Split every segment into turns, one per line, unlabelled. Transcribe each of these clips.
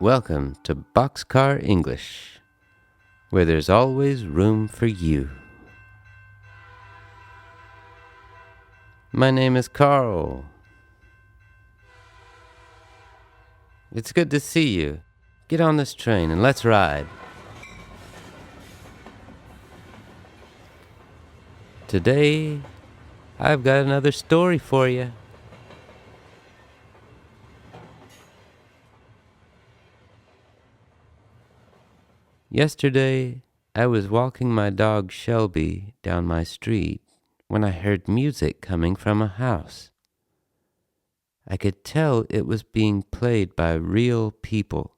Welcome to Boxcar English, where there's always room for you. My name is Karl. It's good to see you. Get on this train and let's ride. Today, I've got another story for you. Yesterday, I was walking my dog Shelby down my street when I heard music coming from a house. I could tell it was being played by real people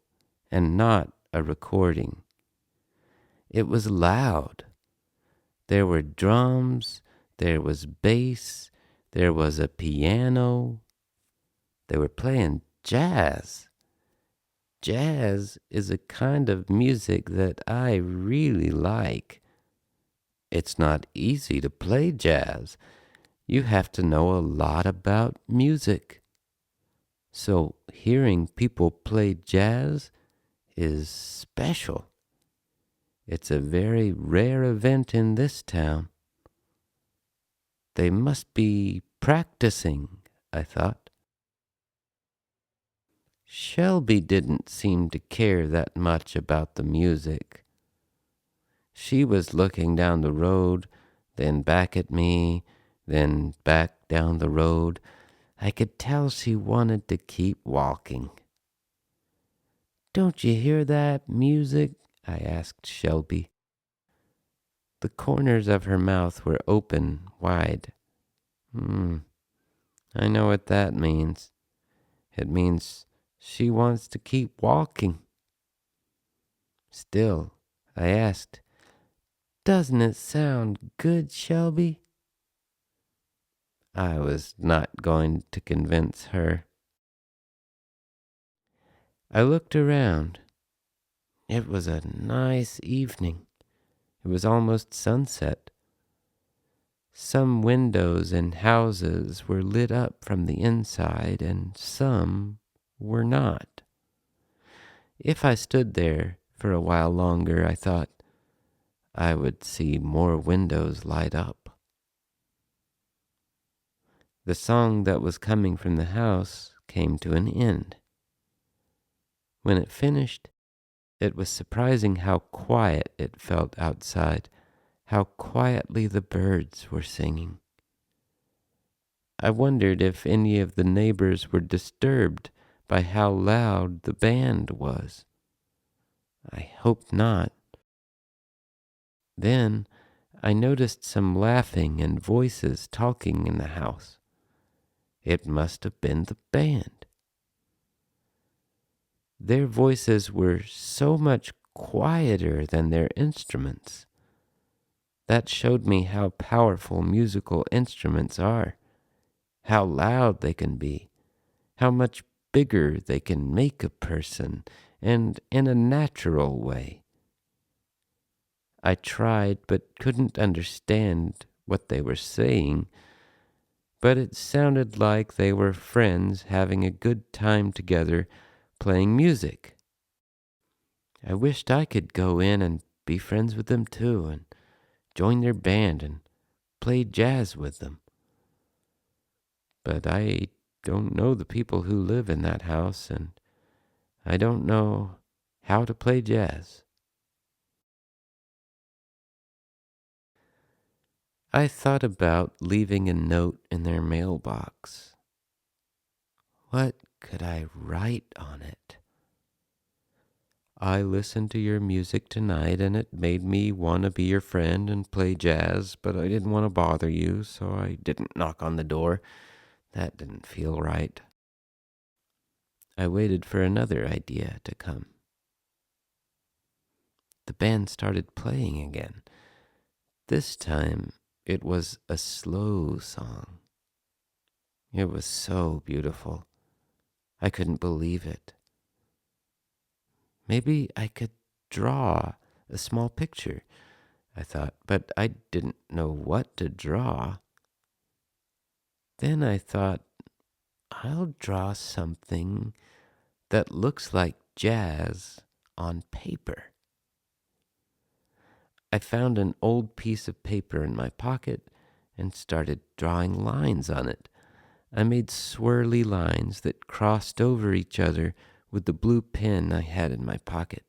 and not a recording. It was loud. There were drums, there was bass, there was a piano. They were playing jazz. Jazz is a kind of music that I really like. It's not easy to play jazz. You have to know a lot about music. So hearing people play jazz is special. It's a very rare event in this town. They must be practicing, I thought. Shelby didn't seem to care that much about the music. She was looking down the road, then back at me, then back down the road. I could tell she wanted to keep walking. "Don't you hear that music?" I asked Shelby. The corners of her mouth were open wide. I know what that means. It means she wants to keep walking. Still, I asked, "Doesn't it sound good, Shelby?" I was not going to convince her. I looked around. It was a nice evening. It was almost sunset. Some windows in houses were lit up from the inside, and some were not. If I stood there for a while longer, I thought, I would see more windows light up. The song that was coming from the house came to an end. When it finished, it was surprising how quiet it felt outside, how quietly the birds were singing. I wondered if any of the neighbors were disturbed by how loud the band was. I hoped not. Then I noticed some laughing and voices talking in the house. It must have been the band. Their voices were so much quieter than their instruments. That showed me how powerful musical instruments are, how loud they can be, how much bigger they can make a person, and in a natural way. I tried but couldn't understand what they were saying, but it sounded like they were friends having a good time together playing music. I wished I could go in and be friends with them too, and join their band and play jazz with them. But I don't know the people who live in that house, and I don't know how to play jazz. I thought about leaving a note in their mailbox. What could I write on it? "I listened to your music tonight, and it made me want to be your friend and play jazz, but I didn't want to bother you, so I didn't knock on the door. That didn't feel right." I waited for another idea to come. The band started playing again. This time, it was a slow song. It was so beautiful. I couldn't believe it. Maybe I could draw a small picture, I thought, but I didn't know what to draw. Then I thought, I'll draw something that looks like jazz on paper. I found an old piece of paper in my pocket and started drawing lines on it. I made swirly lines that crossed over each other with the blue pen I had in my pocket.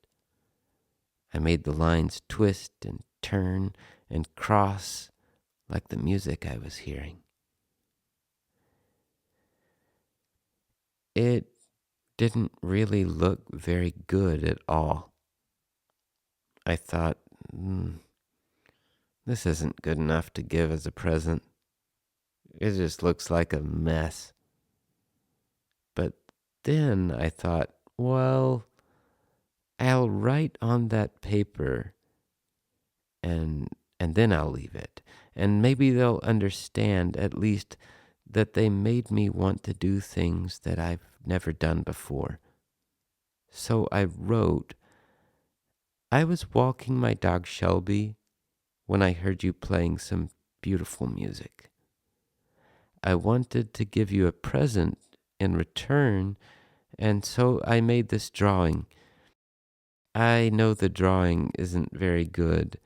I made the lines twist and turn and cross like the music I was hearing. It didn't really look very good at all. I thought, this isn't good enough to give as a present. It just looks like a mess. But then I thought, well, I'll write on that paper and then I'll leave it. And maybe they'll understand at least that they made me want to do things that I've never done before. So I wrote, I was walking my dog Shelby when I heard you playing some beautiful music. I wanted to give you a present in return, and so I made this drawing. I know the drawing isn't very good,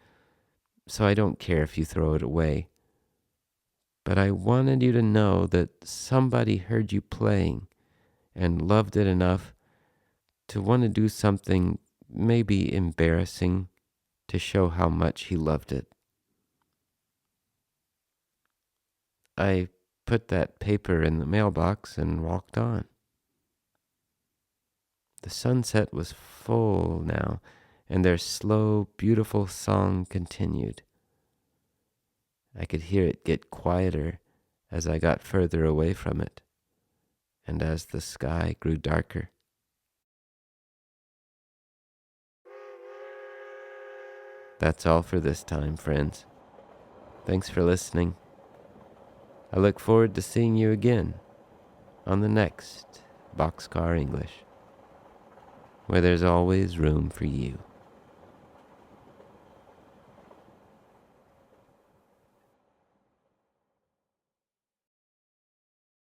so I don't care if you throw it away. But I wanted you to know that somebody heard you playing and loved it enough to want to do something maybe embarrassing to show how much he loved it. I put that paper in the mailbox and walked on. The sunset was full now, and their slow, beautiful song continued. I could hear it get quieter as I got further away from it, and as the sky grew darker. That's all for this time, friends. Thanks for listening. I look forward to seeing you again on the next Boxcar English, where there's always room for you.